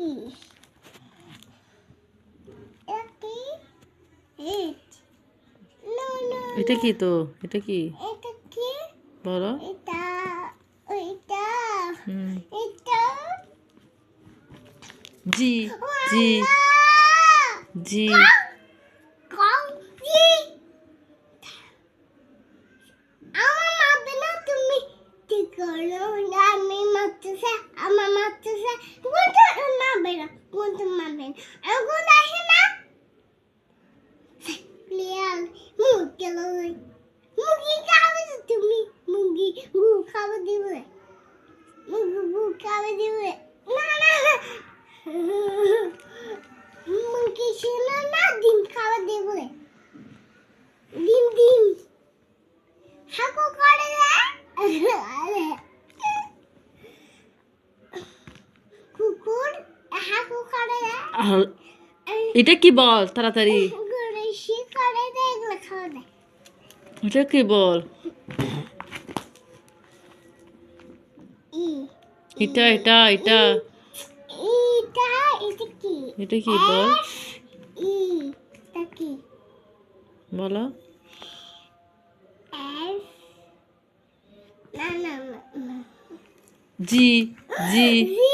কি এটা কি তো? এটা কি এটা কি বলো? এটা এটা হুম। এটা জি জি জি। কাউ জি আমার মাপবে না তুমি ঠিক করো আমি মাপতেছে আমার মাপতেছে কোনটা মাপবে না কোনটা মাপবে না এখন আসে না প্লেয়ার মুখে লই মুখে খাবে তুমি মুখে খাবে দিবে মুখে খাবে দিবে না না মুখে শোনা না ডিম খাবে দিবে ডিম ডিম হাকু করে আরে কুকুর হাকু করে এটা কি বল তাড়াতাড়ি? করে শি করে এগুলো খাওয়া দেয় এটা কি বল? ই এটা এটা এটা এটা এটা কি এটা কি বল? ই এটা কি বলো। এফ না না না জি জি জি